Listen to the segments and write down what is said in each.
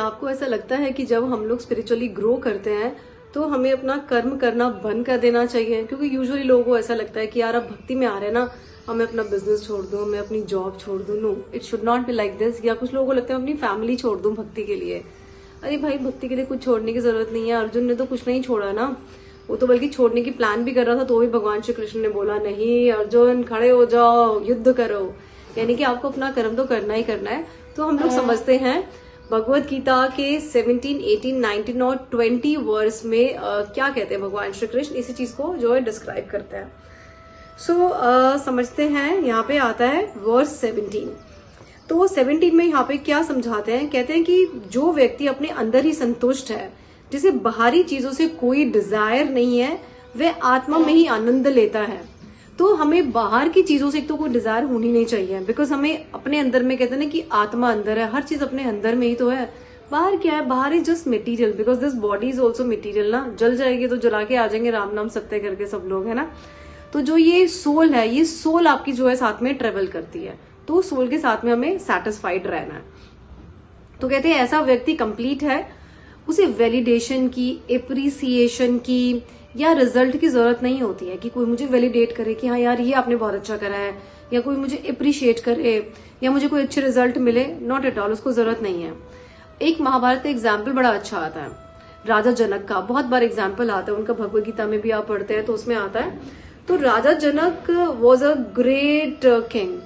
आपको ऐसा लगता है कि जब हम लोग स्पिरिचुअली ग्रो करते हैं तो हमें अपना कर्म करना बंद कर देना चाहिए? क्योंकि यूजुअली लोगों को ऐसा लगता है कि यार अब भक्ति में आ रहे हैं ना, हमें अपना बिजनेस छोड़ दूं, मैं अपनी जॉब छोड़ दूं। No, it should not be like this. या कुछ लोगों को लगता है अपनी फैमिली छोड़ दूं भक्ति के लिए। अरे भाई, भक्ति के लिए कुछ छोड़ने की जरूरत नहीं है। अर्जुन ने तो कुछ नहीं छोड़ा ना, वो तो बल्कि छोड़ने की प्लान भी कर रहा था, तो भी भगवान श्री कृष्ण ने बोला नहीं अर्जुन खड़े हो जाओ, युद्ध करो। यानी कि आपको अपना कर्म तो करना ही करना है। तो हम लोग समझते हैं भगवत गीता के 17, 18, 19 और 20 वर्स में क्या कहते हैं भगवान श्री कृष्ण, इसी चीज को जो है डिस्क्राइब करते हैं। समझते हैं। यहाँ पे आता है वर्स 17। तो 17 में यहाँ पे क्या समझाते हैं? कहते हैं कि जो व्यक्ति अपने अंदर ही संतुष्ट है, जिसे बाहरी चीजों से कोई डिजायर नहीं है, वह आत्मा में ही आनंद लेता है। तो हमें बाहर की चीजों से एक तो कोई डिजायर होनी नहीं चाहिए, बिकॉज हमें अपने अंदर में, कहते हैं ना कि आत्मा अंदर है, हर चीज अपने अंदर में ही तो है। बाहर क्या है? बाहर is just material, because this body is also material ना। जल जाएगी तो जला के आ जाएंगे राम नाम सत्य करके सब लोग, है ना। तो जो ये सोल है, ये सोल आपकी जो है साथ में ट्रेवल करती है, तो सोल के साथ में हमें सेटिस्फाइड रहना है। तो कहते हैं ऐसा व्यक्ति कंप्लीट है, उसे वैलिडेशन की, एप्रिसिएशन की या रिजल्ट की जरूरत नहीं होती है कि कोई मुझे वैलिडेट करे कि हाँ यार ये आपने बहुत अच्छा करा है, या कोई मुझे अप्रिशिएट करे, या मुझे कोई अच्छे रिजल्ट मिले। नॉट एट ऑल, उसको जरूरत नहीं है। एक महाभारत का एग्जाम्पल बड़ा अच्छा आता है, राजा जनक का। बहुत बार एग्जाम्पल आता है उनका, भगवद गीता में भी आप पढ़ते हैं तो उसमें आता है। तो राजा जनक वॉज अ ग्रेट किंग,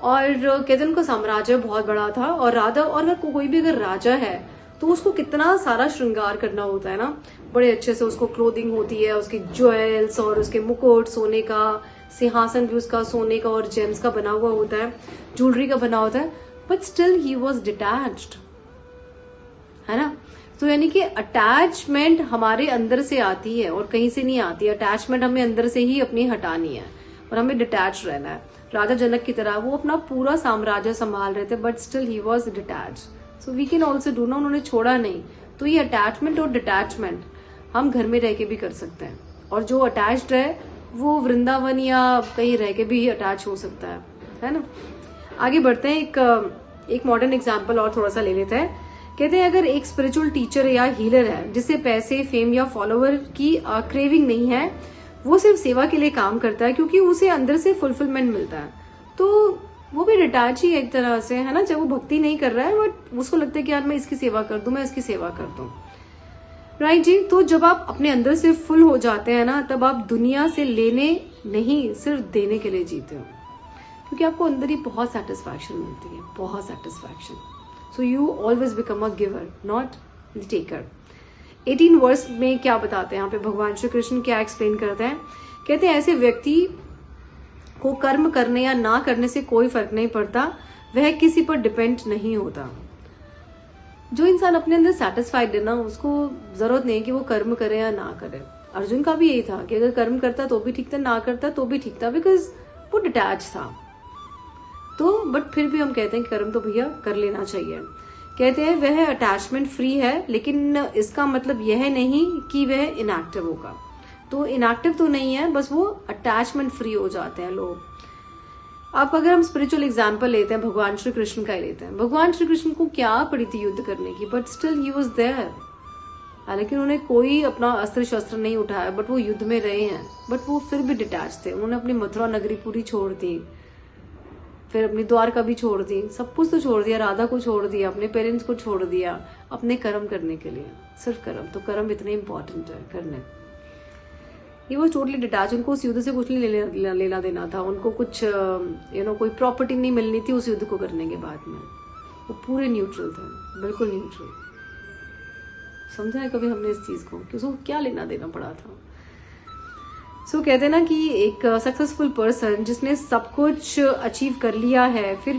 और कहते हैं उनका साम्राज्य बहुत बड़ा था। और राजा, और अगर कोई भी अगर राजा है तो उसको कितना सारा श्रृंगार करना होता है ना, बड़े अच्छे से उसको क्लोथिंग होती है, उसके ज्वेल्स और उसके मुकुट सोने का, सिंहासन भी उसका सोने का और जेम्स का बना हुआ होता है, ज्वेलरी का बना होता है। But still he was detached, है ना। तो यानी कि अटैचमेंट हमारे अंदर से आती है और कहीं से नहीं आती। अटैचमेंट हमें अंदर से ही अपनी हटानी है और हमें डिटैच रहना है। राजा जनक की तरह वो अपना पूरा साम्राज्य संभाल रहे थे, but still he was detach. So we can also do ना, उन्होंने छोड़ा नहीं। तो ये अटैचमेंट और डिटैचमेंट हम घर में रह के भी कर सकते हैं, और जो अटैच्ड है वो वृंदावन या कहीं रह के भी अटैच हो सकता है ना। आगे बढ़ते हैं। एक मॉडर्न एग्जाम्पल और थोड़ा सा ले लेते हैं। कहते हैं अगर एक स्पिरिचुअल टीचर या हीलर है जिसे पैसे, फेम या फॉलोवर की क्रेविंग नहीं है, वो सिर्फ सेवा के लिए काम करता है क्योंकि उसे अंदर से फुलफिलमेंट मिलता है, तो वो भी डिटैच ही है एक तरह से, है ना। चाहे वो भक्ति नहीं कर रहा है, बट उसको लगता है कि यार मैं इसकी सेवा कर दूं, मैं इसकी सेवा कर दूं। राइट जी। तो जब आप अपने अंदर से फुल हो जाते हैं ना, तब आप दुनिया से लेने नहीं, सिर्फ देने के लिए जीते हो, क्योंकि आपको अंदर ही बहुत सेटिस्फैक्शन मिलती है, बहुत satisfaction. So you always become a giver, not the taker. 18 years में क्या बताते हैं यहाँ पे भगवान श्री कृष्ण, क्या एक्सप्लेन करते हैं? कहते हैं ऐसे व्यक्ति को कर्म करने या ना करने से कोई फर्क नहीं पड़ता, वह किसी पर डिपेंड नहीं होता। जो इंसान अपने अंदर सेटिस्फाइड है ना, उसको जरूरत नहीं है कि वो कर्म करे या ना करे। अर्जुन का भी यही था कि अगर कर्म करता तो भी ठीक था, ना करता तो भी ठीक था, बिकॉज वो डिटैच था। तो बट फिर भी हम कहते हैं कि कर्म तो भैया कर लेना चाहिए। कहते हैं वह अटैचमेंट फ्री है, लेकिन इसका मतलब यह नहीं कि वह इनएक्टिव होगा। तो इनएक्टिव तो नहीं है, बस वो अटैचमेंट फ्री हो जाते हैं लोग। अब अगर हम स्पिरिचुअल एग्जाम्पल लेते हैं, भगवान श्री कृष्ण का ही लेते हैं। भगवान श्री कृष्ण को क्या पड़ी थी युद्ध करने की, but still he was there. हालांकि उन्होंने कोई अपना अस्त्र शस्त्र नहीं उठाया, बट वो युद्ध में रहे हैं, बट वो फिर भी डिटैच थे। उन्होंने अपनी मथुरा नगरी पूरी छोड़ दी, फिर अपनी द्वारका भी छोड़ दी, सब कुछ तो छोड़ दिया, राधा को छोड़ दिया, अपने पेरेंट्स को छोड़ दिया, अपने कर्म करने के लिए। सिर्फ कर्म, तो कर्म इतने इंपॉर्टेंट है करने। ये वो टोटली डिटैच, उनको उस युद्ध से कुछ नहीं लेना देना था। उनको कुछ कोई प्रॉपर्टी नहीं मिलनी थी उस युद्ध को करने के बाद में। वो पूरे न्यूट्रल थे, बिल्कुल न्यूट्रल। समझा है कभी हमने इस चीज को कि उसको क्या लेना देना पड़ा था? सो कहते हैं ना कि एक सक्सेसफुल पर्सन जिसने सब कुछ अचीव कर लिया है, फिर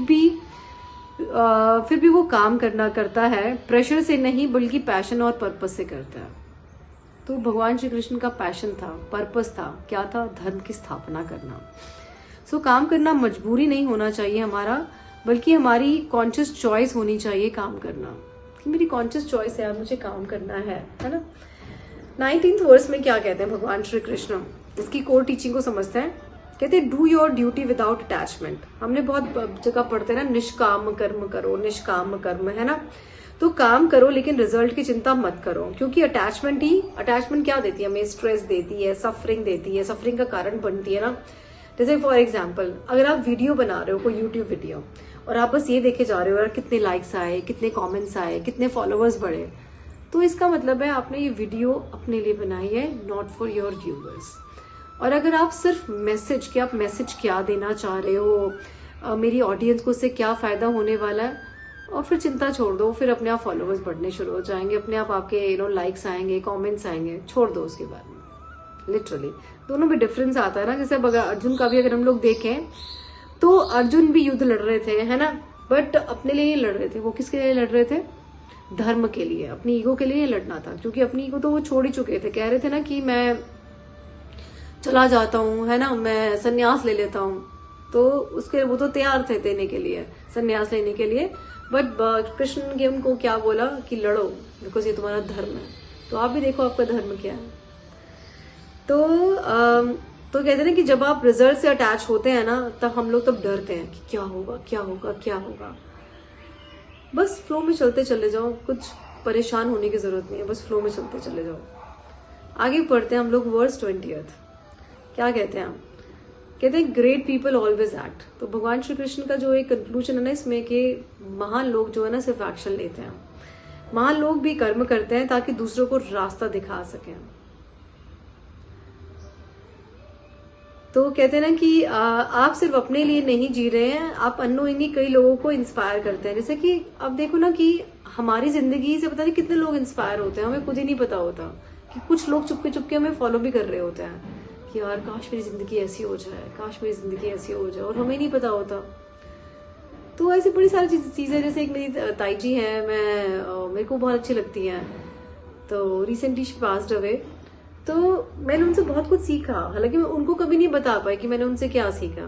भी वो काम करता है प्रेशर से नहीं, बल्कि पैशन और पर्पस से करता है। तो भगवान श्री कृष्ण का पैशन था, पर्पस था, क्या था? धर्म की स्थापना करना। सो काम करना मजबूरी नहीं होना चाहिए हमारा, बल्कि हमारी कॉन्शियस चॉइस होनी चाहिए काम करना, कि मेरी कॉन्शियस चॉइस है यार, मुझे काम करना है ना। 19th वर्स में क्या कहते हैं भगवान श्री कृष्ण? इसकी कोर टीचिंग को समझते हैं। कहते हैं do your duty without attachment. हमने बहुत जगह पढ़ते हैं ना, निष्काम कर्म करो, निष्काम कर्म, है ना। तो काम करो लेकिन रिजल्ट की चिंता मत करो, क्योंकि अटैचमेंट क्या देती है हमें, स्ट्रेस देती है, सफरिंग देती है, सफरिंग का कारण बनती है ना। जैसे फॉर एग्जाम्पल अगर आप वीडियो बना रहे हो कोई यूट्यूब वीडियो और आप बस ये देखे जा रहे हो यार कितने लाइक्स आए, कितने कमेंट्स आए, कितने फॉलोअर्स बढ़े, तो इसका मतलब है आपने ये वीडियो अपने लिए बनाई है, नॉट फॉर योर व्यूअर्स। और अगर आप सिर्फ आप मैसेज क्या देना चाह रहे हो, मेरी ऑडियंस को उससे क्या फायदा होने वाला है, और फिर चिंता छोड़ दो, फिर अपने आप फॉलोअर्स बढ़ने शुरू हो जाएंगे, अपने आप आपके लाइक्स आएंगे, कमेंट्स आएंगे, छोड़ दो उसके बारे में। लिटरली दोनों में डिफरेंस आता है ना। जैसे अगर अर्जुन का भी अगर हम लोग देखें तो अर्जुन भी युद्ध लड़ रहे थे, है ना, बट अपने लिए लड़ रहे थे। वो किसके लिए लड़ रहे थे? धर्म के लिए, अपनी ईगो के लिए लड़ना था, क्योंकि अपनी ईगो तो वो छोड़ ही चुके थे। कह रहे थे ना कि मैं चला जाता हूँ, है ना, मैं संन्यास ले लेता हूँ, तो उसके वो तो तैयार थे देने के लिए, संन्यास लेने के लिए। बट कृष्ण ने उनको क्या बोला कि लड़ो, बिकॉज ये तुम्हारा धर्म है। तो आप भी देखो आपका धर्म क्या है। तो कहते हैं कि जब आप रिजल्ट से अटैच होते हैं ना, तब हम लोग तब डरते हैं कि क्या होगा क्या होगा क्या होगा। बस फ्लो में चलते चले जाओ, कुछ परेशान होने की जरूरत नहीं है, बस फ्लो में चलते चले जाओ। आगे पढ़ते हैं हम लोग वर्स 20। क्या कहते हैं? कहते हैं ग्रेट पीपल ऑलवेज एक्ट। तो भगवान श्री कृष्ण का जो एक कंक्लूजन है ना इसमें, कि महान लोग जो है ना सिर्फ एक्शन लेते हैं, महान लोग भी कर्म करते हैं ताकि दूसरों को रास्ता दिखा सकें। तो कहते हैं ना कि आप सिर्फ अपने लिए नहीं जी रहे हैं, आप अननोइंगली कई लोगों को इंस्पायर करते हैं। जैसे कि अब देखो ना कि हमारी जिंदगी से पता नहीं कितने लोग इंस्पायर होते हैं, हमें खुद ही नहीं पता होता कि कुछ लोग चुपके चुपके हमें फॉलो भी कर रहे होते हैं कि यार काश मेरी जिंदगी ऐसी हो जाए, काश मेरी जिंदगी ऐसी हो जाए, और हमें नहीं पता होता। तो ऐसी बड़ी सारी चीजें, जैसे एक मेरी ताई जी है, मेरे को बहुत अच्छी लगती हैं, तो रिसेंटली शी पास्ड अवे, तो मैंने उनसे बहुत कुछ सीखा, हालांकि मैं उनको कभी नहीं बता पाई कि मैंने उनसे क्या सीखा।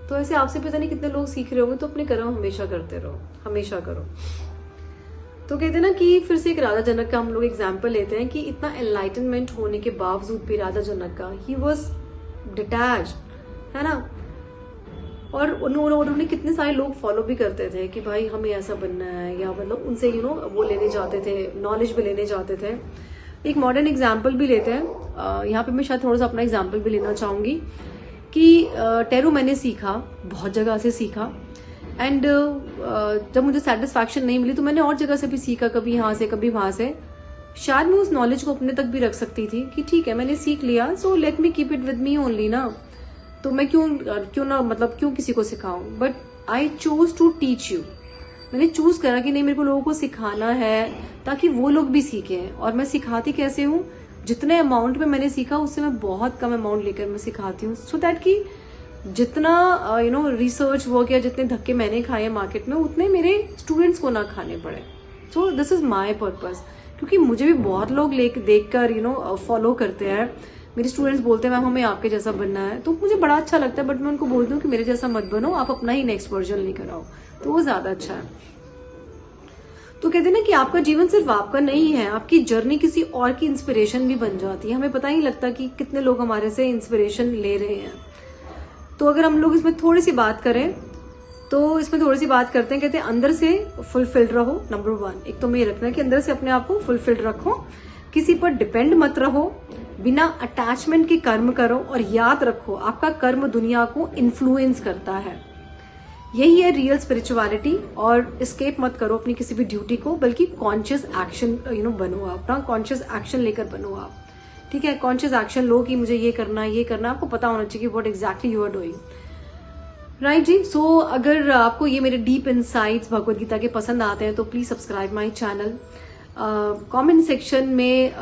तो ऐसे आपसे पता नहीं कितने लोग सीख रहे होंगे, तो अपने कर्म हमेशा करते रहो, हमेशा करो। तो कहते हैं ना कि फिर से एक राजा जनक का हम लोग एग्जाम्पल लेते हैं कि इतना एनलाइटनमेंट होने के बावजूद भी राजा जनक का ही वॉज डिटैच्ड, है ना, और उन्होंने कितने सारे लोग फॉलो भी करते थे कि भाई हमें ऐसा बनना है, या मतलब उनसे वो लेने जाते थे, नॉलेज भी लेने जाते थे। एक मॉडर्न एग्जाम्पल भी लेते हैं, यहाँ पे मैं शायद थोड़ा सा अपना एग्जाम्पल भी लेना चाहूंगी कि टैरो मैंने सीखा, बहुत जगह से सीखा, एंड जब मुझे सेटिस्फैक्शन नहीं मिली तो मैंने और जगह से भी सीखा, कभी यहाँ से कभी वहां से। शायद मैं उस नॉलेज को अपने तक भी रख सकती थी कि ठीक है मैंने सीख लिया, so let me keep it with me only ना, तो मैं क्यों किसी को सिखाऊं। But I choose to teach you, मैंने चूज करा कि नहीं मेरे को लोगों को सिखाना है ताकि वो लोग भी सीखें। और मैं सिखाती कैसे हूँ, जितने अमाउंट में मैंने सीखा उससे मैं बहुत कम अमाउंट लेकर मैं सिखाती हूँ, सो दैट कि जितना रिसर्च वर्क या जितने धक्के मैंने खाए मार्केट में उतने मेरे स्टूडेंट्स को ना खाने पड़े। So this is my purpose, क्योंकि मुझे भी बहुत लोग देखकर फॉलो करते हैं। मेरे स्टूडेंट्स बोलते हैं मैम हमें आपके जैसा बनना है, तो मुझे बड़ा अच्छा लगता है, बट मैं उनको बोलती हूँ कि मेरे जैसा मत बनो, आप अपना ही नेक्स्ट वर्जन लेकर आओ, तो वो ज्यादा अच्छा है। तो कहते हैं ना कि आपका जीवन सिर्फ आपका नहीं है, आपकी जर्नी किसी और की इंस्पिरेशन भी बन जाती है। हमें पता ही लगता कि कितने लोग हमारे से इंस्पिरेशन ले रहे हैं। तो अगर हम लोग इसमें थोड़ी सी बात करें, तो इसमें थोड़ी सी बात करते हैं, कहते हैं अंदर से फुलफिल्ड रहो। नंबर 1 एक तो मैं ये रखना है कि अंदर से अपने आप को फुलफिल्ड रखो, किसी पर डिपेंड मत रहो, बिना अटैचमेंट के कर्म करो, और याद रखो आपका कर्म दुनिया को इन्फ्लुएंस करता है। यही है रियल स्पिरिचुअलिटी। और एस्केप मत करो अपनी किसी भी ड्यूटी को, बल्कि कॉन्शियस एक्शन बनो, अपना कॉन्शियस एक्शन लेकर बनो आप, ठीक है। कॉन्शियस एक्शन लो कि मुझे ये करना है, ये करना, आपको पता होना चाहिए कि what exactly you are doing, right जी। सो अगर आपको ये मेरे डीप इनसाइट्स भगवद गीता के पसंद आते हैं तो please subscribe my channel. Comment section में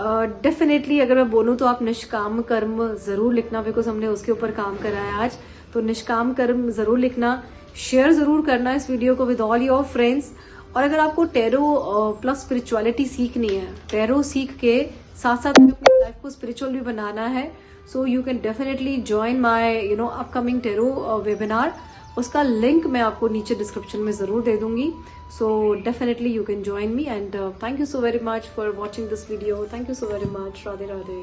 डेफिनेटली अगर मैं बोलूँ तो आप निष्काम कर्म जरूर लिखना, बिकॉज हमने उसके ऊपर काम करा है आज। तो निष्काम कर्म जरूर लिखना, शेयर जरूर करना इस वीडियो को विद ऑल योर फ्रेंड्स। और अगर आपको टैरो प्लस स्पिरिचुअलिटी सीखनी है, टैरो सीख के साथ साथ अपनी लाइफ को स्पिरिचुअल भी बनाना है, so you can definitely join my upcoming tarot webinar. उसका लिंक मैं आपको नीचे डिस्क्रिप्शन में जरूर दे दूंगी। So definitely you can join me, and thank you so very much for watching this video. Thank you so very much. Radhe Radhe.